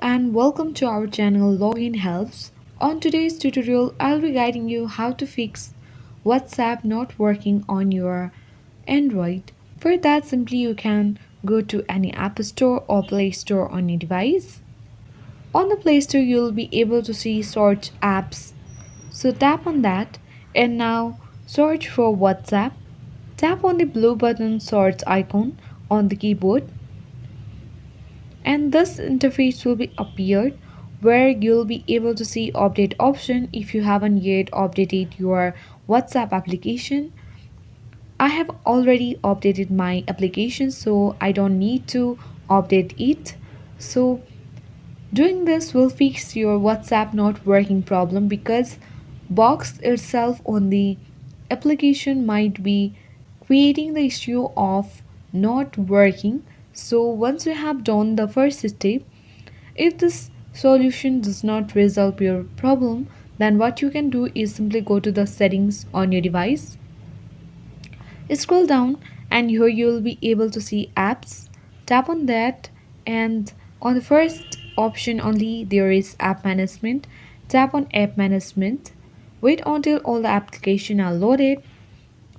and welcome to our channel Login Helps. On today's tutorial, I'll be guiding you how to fix WhatsApp not working on your Android. For that, simply you can go to any App Store or Play Store on your device. On the Play Store, you'll be able to see search apps. So tap on that and now search for WhatsApp. Tap on the blue button search icon on the keyboard and this interface will be appeared where you'll be able to see update option if you haven't yet updated your WhatsApp application. I have already updated my application, so I don't need to update it. So doing this will fix your WhatsApp not working problem because box itself on the application might be creating the issue of not working. So once you have done the first step, if this solution does not resolve your problem, then what you can do is simply go to the settings on your device, scroll down, and here you will be able to see apps. Tap on that, and on the first option only there is app management. Tap on app management. Wait until all the applications are loaded.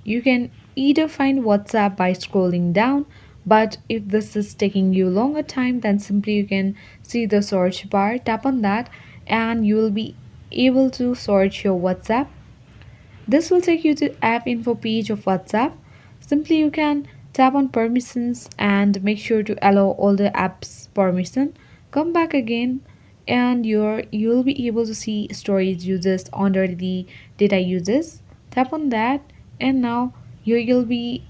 You can either find WhatsApp by scrolling down, but if this is taking you longer time, then simply you can see the search bar, tap on that, and you will be able to search your WhatsApp. This will take you to app info page of WhatsApp. Simply you can tap on permissions and make sure to allow all the apps permission. Come back again and you'll be able to see storage uses under the data uses. Tap on that and now here you'll be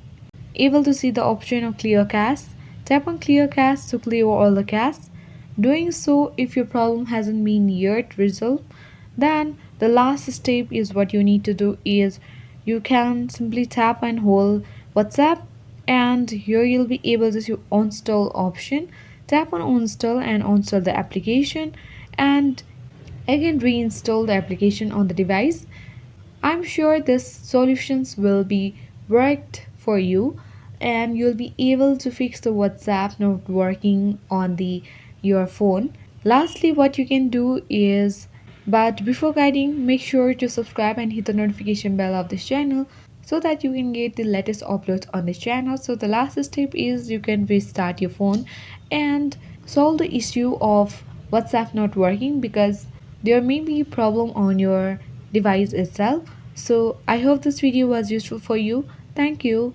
able to see the option of clear cache. Tap on clear cache to clear all the cache. Doing so, if your problem hasn't been yet resolved, then the last step is what you need to do is you can simply tap and hold WhatsApp, and here you'll be able to see uninstall option. Tap on uninstall and uninstall the application and again reinstall the application on the device. I'm sure this solutions will be worked for you and you'll be able to fix the WhatsApp not working on the your phone. Lastly, what you can do is, but before guiding, make sure to subscribe and hit the notification bell of this channel so that you can get the latest uploads on this channel. So the last step is you can restart your phone and solve the issue of WhatsApp not working because there may be a problem on your device itself. So I hope this video was useful for you. Thank you.